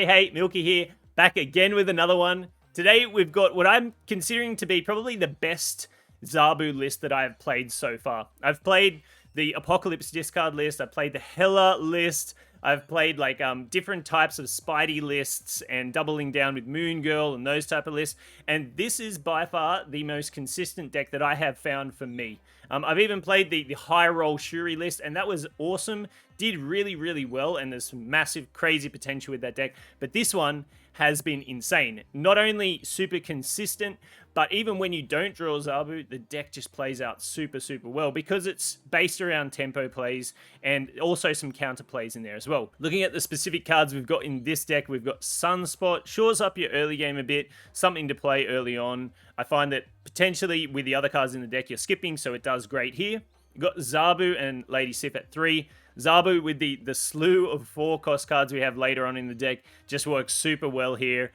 Hey, Milky here, back again with another one. Today we've got what I'm considering to be probably the best Zabu list that I've played so far. I've played the Apocalypse discard list, I've played the Hela list, I've played like different types of Spidey lists and doubling down with Moon Girl and those type of lists. And this is by far the most consistent deck that I have found for me. I've even played the high roll Shuri list, and that was awesome. Did really well, and there's some massive, crazy potential with that deck. But this one has been insane. Not only super consistent, but even when you don't draw Zabu, the deck just plays out super well because it's based around tempo plays and also some counter plays in there as well. Looking at the specific cards we've got in this deck, we've got Sunspot, shores up your early game a bit, something to play early on. I find that potentially with the other cards in the deck you're skipping, so it does great here. You've got Zabu and Lady Sif at 3. Zabu with the slew of 4 cost cards we have later on in the deck just works super well here.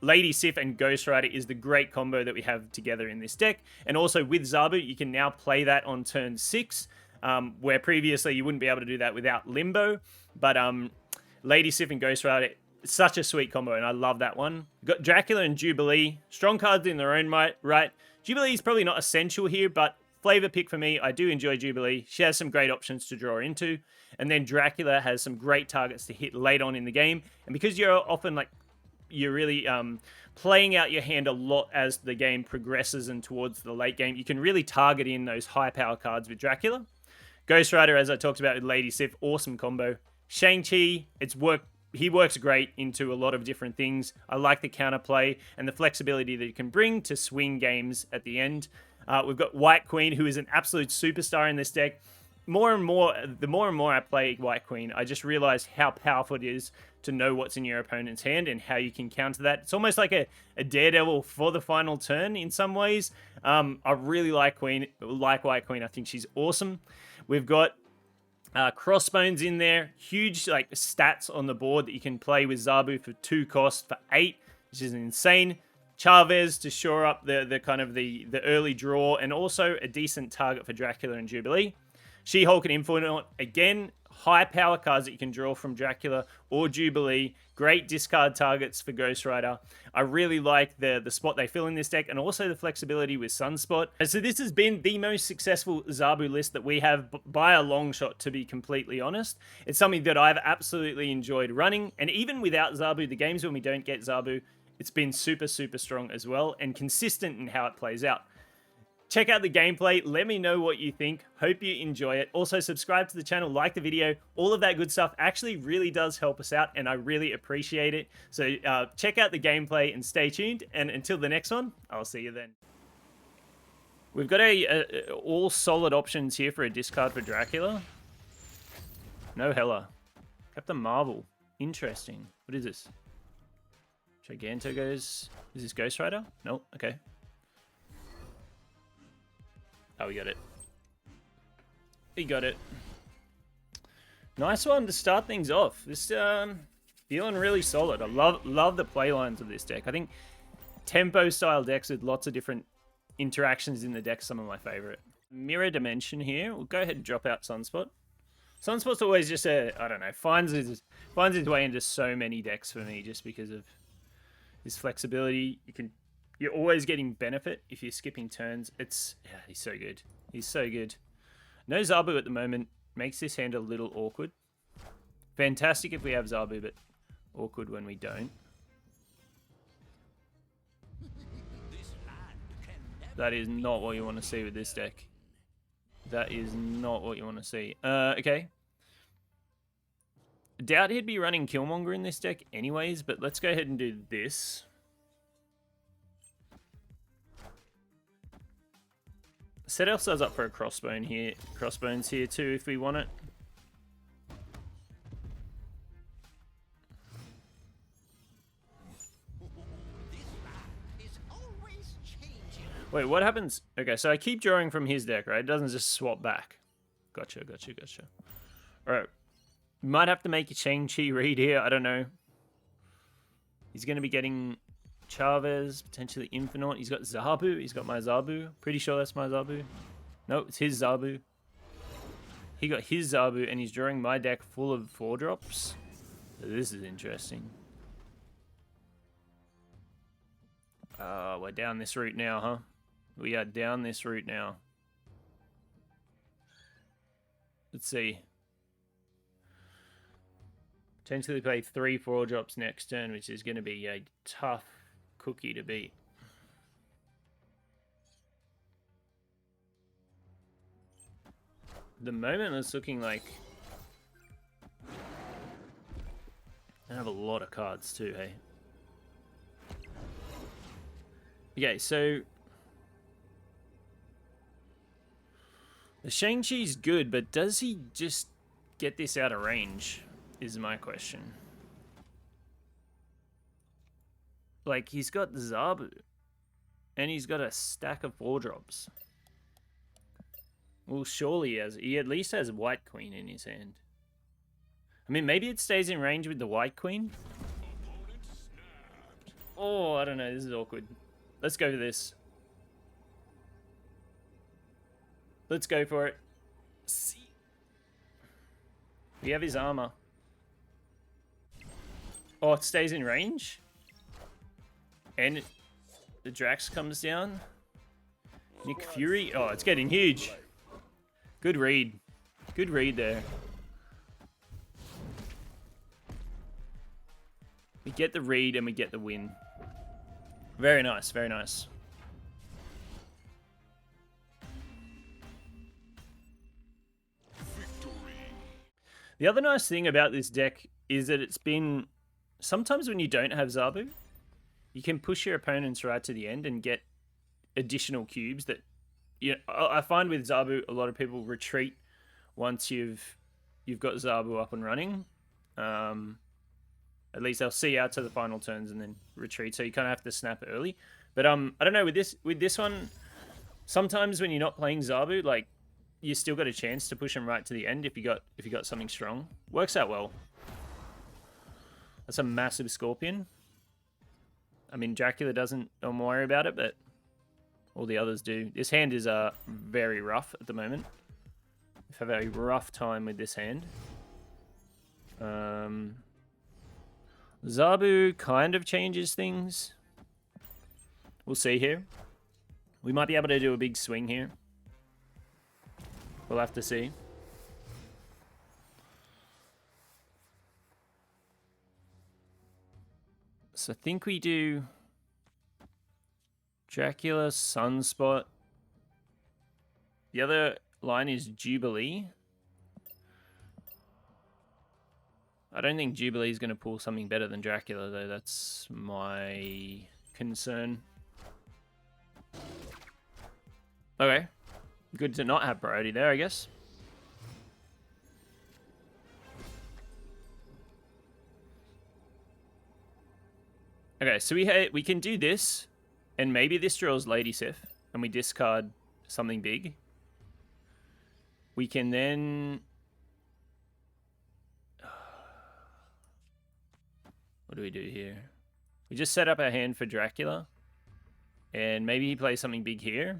Lady Sif and Ghost Rider is the great combo that we have together in this deck. And also with Zabu, you can now play that on turn 6, where previously you wouldn't be able to do that without Limbo. But Lady Sif and Ghost Rider, such a sweet combo, and I love that one. We've got Dracula and Jubilee, strong cards in their own right. Jubilee is probably not essential here, but flavor pick for me. I do enjoy Jubilee. She has some great options to draw into. And then Dracula has some great targets to hit late on in the game. And because you're often like, you're really playing out your hand a lot as the game progresses and towards the late game, you can really target in those high power cards with Dracula. Ghost Rider, as I talked about with Lady Sif, awesome combo. Shang-Chi, he works great into a lot of different things. I like the counterplay and the flexibility that he can bring to swing games at the end. We've got White Queen, who is an absolute superstar in this deck. The more and more I play White Queen, I just realize how powerful it is to know what's in your opponent's hand and how you can counter that. It's almost like a Daredevil for the final turn in some ways. I really like White Queen. I think she's awesome. We've got Crossbones in there. Huge like stats on the board that you can play with Zabu for 2 costs for 8, which is insane. Chavez to shore up the kind of the early draw, and also a decent target for Dracula and Jubilee. She-Hulk and Infinite, again, high power cards that you can draw from Dracula or Jubilee. Great discard targets for Ghost Rider. I really like the spot they fill in this deck, and also the flexibility with Sunspot. And so this has been the most successful Zabu list that we have by a long shot, to be completely honest. It's something that I've absolutely enjoyed running, and even without Zabu, the games when we don't get Zabu, it's been super strong as well, and consistent in how it plays out. Check out the gameplay. Let me know what you think. Hope you enjoy it. Also, subscribe to the channel, like the video. All of that good stuff actually really does help us out, and I really appreciate it. So check out the gameplay and stay tuned. And until the next one, I'll see you then. We've got all solid options here for a discard for Dracula. No Hela. Captain Marvel. Interesting. What is this? Giganto goes... Is this Ghost Rider? Nope. Okay. Oh, we got it. We got it. Nice one to start things off. This feeling really solid. I love the play lines of this deck. I think tempo style decks with lots of different interactions in the deck, some of my favorite. Mirror Dimension here. We'll go ahead and drop out Sunspot. Sunspot's always just I don't know, finds its way into so many decks for me just because of his flexibility. You're always getting benefit if you're skipping turns. He's so good. He's so good. No Zabu at the moment. Makes this hand a little awkward. Fantastic if we have Zabu, but awkward when we don't. That is not what you want to see with this deck. That is not what you want to see. Okay. Doubt he'd be running Killmonger in this deck anyways, but let's go ahead and do this. Set ourselves up for a crossbones here too if we want it. Wait, what happens? Okay, so I keep drawing from his deck, right? It doesn't just swap back. Gotcha. Alright. Might have to make a Shang-Chi read here. I don't know. He's going to be getting Chavez, potentially Infinite. He's got Zabu. He's got my Zabu. Pretty sure that's my Zabu. No, it's his Zabu. He got his Zabu, and he's drawing my deck full of 4-drops. So this is interesting. We're down this route now, huh? We are down this route now. Let's see. Potentially play 3 4-drops next turn, which is going to be a tough cookie to beat. The moment it's looking like I have a lot of cards too, hey? Okay, so the Shang-Chi's good, but does he just get this out of range, is my question. Like, he's got Zabu, and he's got a stack of 4-drops. Well, surely he at least has White Queen in his hand. I mean, maybe it stays in range with the White Queen. Oh, I don't know. This is awkward. Let's go for this. Let's go for it. See. We have his armor. Oh, it stays in range. And the Drax comes down. Nick Fury. Oh, it's getting huge. Good read. Good read there. We get the read and we get the win. Very nice, very nice. The other nice thing about this deck is that it's been... Sometimes when you don't have Zabu, you can push your opponents right to the end and get additional cubes that... You know, I find with Zabu, a lot of people retreat once you've got Zabu up and running. At least they'll see out to the final turns and then retreat. So you kind of have to snap early. But I don't know, with this one, sometimes when you're not playing Zabu, like, you still got a chance to push them right to the end if you got something strong. Works out well. That's a massive Scorpion. I mean, Dracula don't worry about it, but all the others do. This hand is very rough at the moment. We have a rough time with this hand. Zabu kind of changes things. We'll see here. We might be able to do a big swing here. We'll have to see. So I think we do Dracula, Sunspot. The other line is Jubilee. I don't think Jubilee is going to pull something better than Dracula, though. That's my concern. Okay. Good to not have priority there, I guess. Okay, so we can do this, and maybe this draws Lady Sif, and we discard something big. We can then... What do we do here? We just set up our hand for Dracula, and maybe he plays something big here.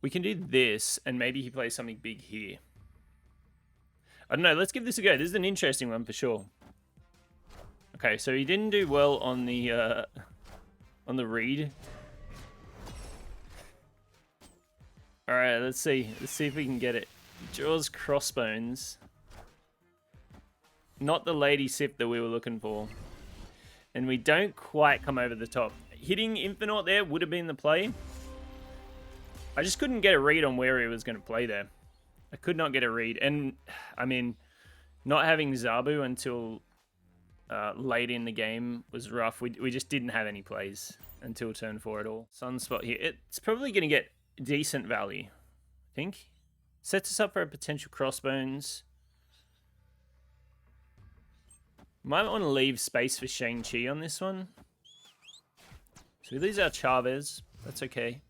We can do this, and maybe he plays something big here. I don't know, let's give this a go. This is an interesting one for sure. Okay, so he didn't do well on the read. Alright, let's see. Let's see if we can get it. He draws Crossbones. Not the Lady Sif that we were looking for. And we don't quite come over the top. Hitting Infinite there would have been the play. I just couldn't get a read on where he was going to play there. I could not get a read. And, I mean, not having Zabu until late in the game was rough. We just didn't have any plays until turn 4 at all. Sunspot here. It's probably going to get decent value, I think. Sets us up for a potential Crossbones. Might want to leave space for Shang-Chi on this one. So we lose our Chavez. That's okay.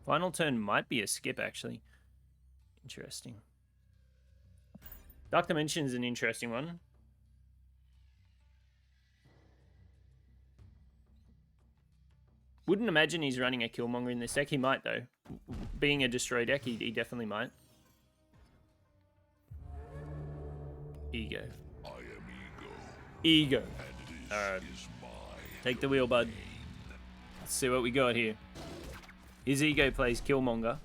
Final turn might be a skip, actually. Interesting. Dark Dimension is an interesting one. Wouldn't imagine he's running a Killmonger in this deck. He might, though. Being a destroy deck, he definitely might. Ego. I am Ego. and this Alright. is my Take the wheel, bud. Let's see what we got here. His Ego plays Killmonger.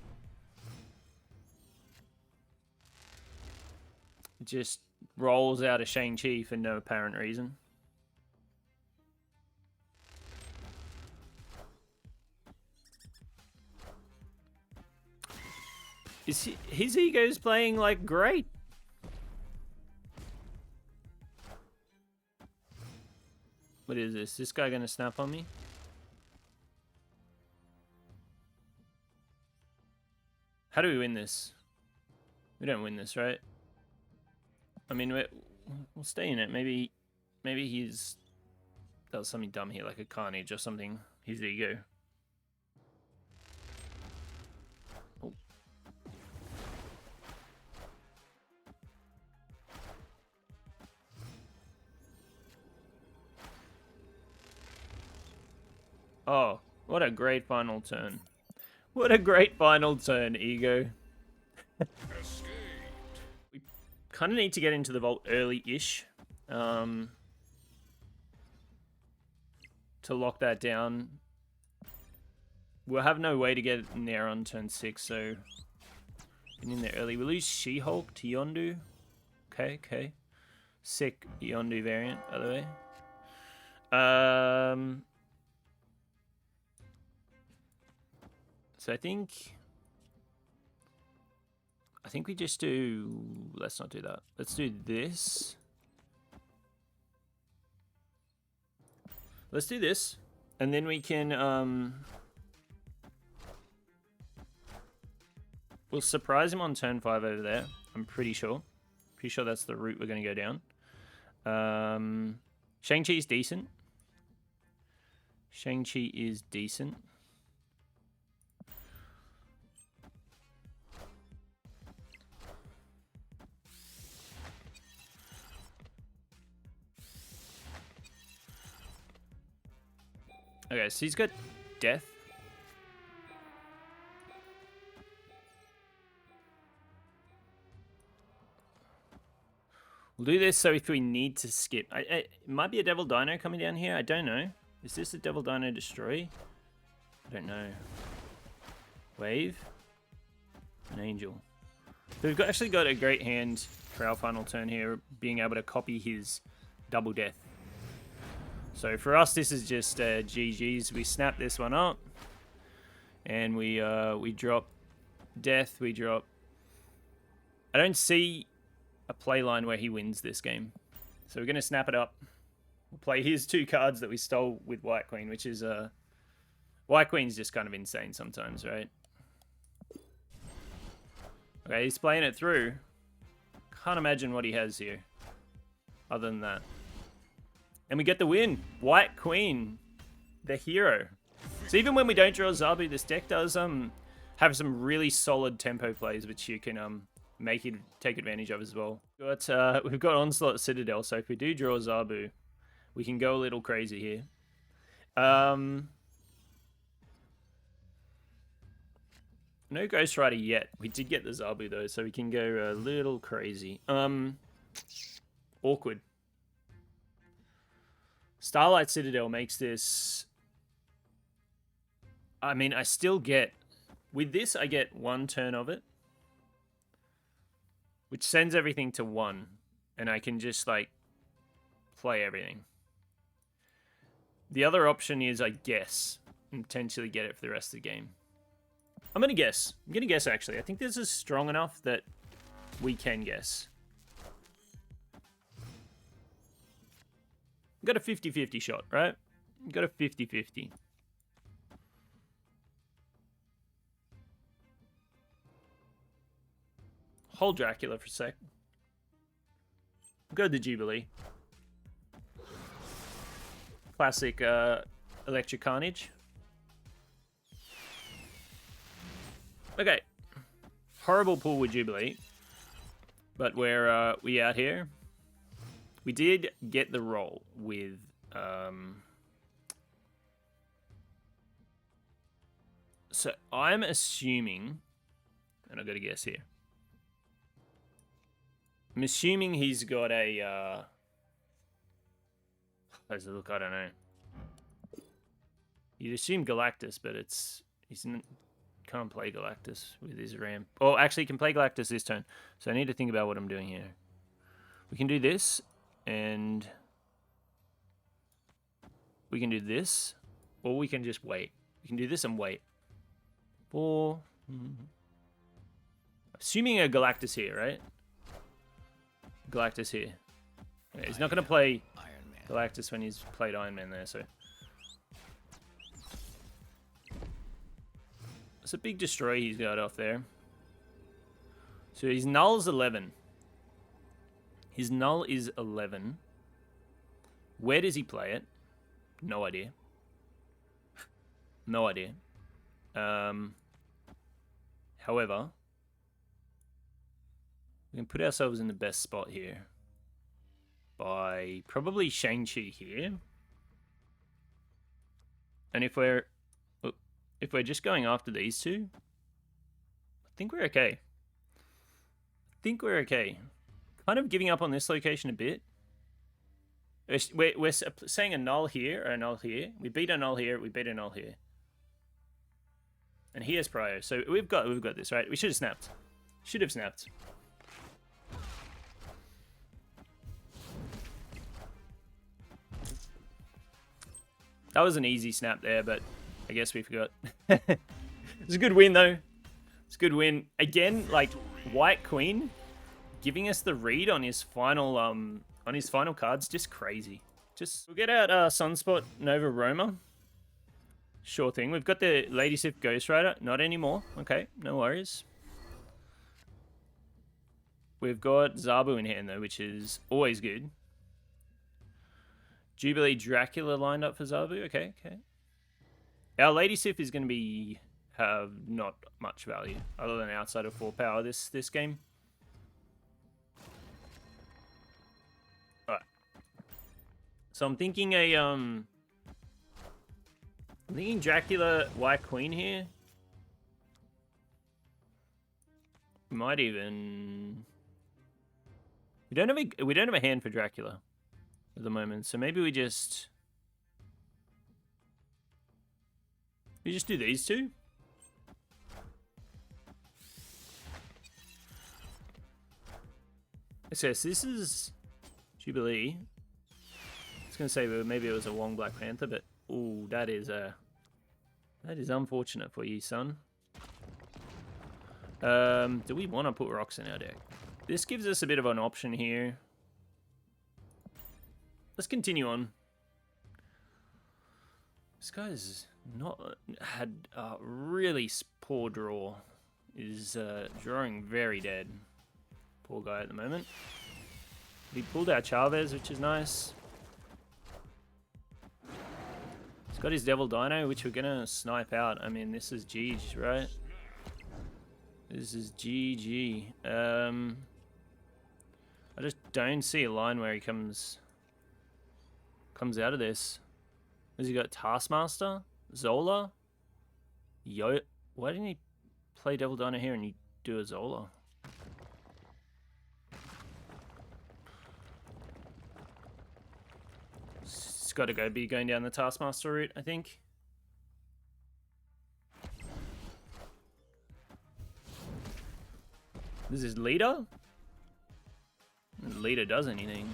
Just rolls out a Shang-Chi for no apparent reason. His Ego's playing like great. What is this? This guy gonna snap on me? How do we win this? We don't win this, right? I mean, we'll stay in it. Maybe he's does something dumb here, like a Carnage or something. His Ego. Oh. Oh, what a great final turn. What a great final turn, Ego. We kind of need to get into the vault early-ish to lock that down. We'll have no way to get in there on turn 6, so get in there early. We lose She-Hulk to Yondu. Okay. Sick Yondu variant, by the way. So I think we just do... Let's not do that. Let's do this. Let's do this. And then we can... We'll surprise him on turn 5 over there. I'm pretty sure. Pretty sure that's the route we're going to go down. Shang-Chi's decent. Shang-Chi is decent. Okay, so he's got death. We'll do this so if we need to skip. It might be a Devil Dino coming down here. I don't know. Is this a Devil Dino Destroy? I don't know. Wave. An Angel. So we've actually got a great hand for our final turn here, being able to copy his double death. So for us, this is just GG's. We snap this one up, and we drop death. We drop. I don't see a play line where he wins this game, so we're gonna snap it up. We'll play his 2 cards that we stole with White Queen, which is White Queen's just kind of insane sometimes, right? Okay, he's playing it through. Can't imagine what he has here, other than that. And we get the win. White Queen, the hero. So even when we don't draw Zabu, this deck does have some really solid tempo plays, which you can take advantage of as well. We've got Onslaught Citadel, so if we do draw Zabu, we can go a little crazy here. No Ghost Rider yet. We did get the Zabu though, so we can go a little crazy. Awkward. Starlight Citadel makes this... I mean, I still get... With this, I get 1 turn of it, which sends everything to 1, and I can just, like, play everything. The other option is I guess, and potentially get it for the rest of the game. I'm going to guess. I'm going to guess, actually. I think this is strong enough that we can guess. Got a 50-50 shot, right? Got a 50-50. Hold Dracula for a sec. Go to the Jubilee. Classic Electric Carnage. Okay. Horrible pull with Jubilee. But we're we out here. We did get the roll with so I'm assuming, and I've got to guess here. I'm assuming he's got a... How's it look? I don't know. You'd assume Galactus, but can't play Galactus with his ramp. Oh, actually, he can play Galactus this turn. So I need to think about what I'm doing here. We can do this, and we can do this, or we can just wait. We can do this and wait. Or... Assuming a Galactus here, right? Galactus here. Yeah, he's not going to play Galactus when he's played Iron Man there, so... It's a big destroy he's got off there. So his null's 11. His null is 11. Where does he play it? No idea. No idea. However, we can put ourselves in the best spot here by probably Shang-Chi here. And if we're just going after these two, I think we're okay. Kind of giving up on this location a bit. We're saying a null here or a null here. We beat a null here. We beat a null here. And he has Prio, so we've got this, right? We should have snapped. Should have snapped. That was an easy snap there, but I guess we forgot. It's a good win though. It's a good win. Again, like White Queen giving us the read on his final cards, just crazy. We'll get out Sunspot Nova Roma. Sure thing. We've got the Lady Sif Ghost Rider. Not anymore. Okay, no worries. We've got Zabu in hand though, which is always good. Jubilee Dracula lined up for Zabu. Okay. Our Lady Sif is going to have not much value other than outside of 4 power this game. All right. So I'm thinking Dracula White Queen here. We might even... We don't have a hand for Dracula at the moment, so maybe we just do these two. It says this is Jubilee. I was gonna say maybe it was a Wong Black Panther, but ooh, that is unfortunate for you, son. Do we want to put rocks in our deck? This gives us a bit of an option here. Let's continue on. This guy's had a really poor draw. Is drawing very dead. Poor guy at the moment. We pulled out Chavez, which is nice. He's got his Devil Dino, which we're gonna snipe out. I mean, this is GG, right? This is GG. I just don't see a line where he comes out of this. Has he got Taskmaster? Zola? Why didn't he play Devil Dino here and you do a Zola? It's got to be going down the Taskmaster route, I think. This is Leader? Leader does anything.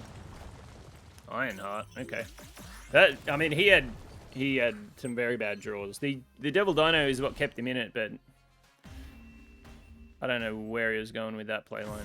Ironheart, okay. I mean, he had some very bad draws. The Devil Dino is what kept him in it, but I don't know where he was going with that playline.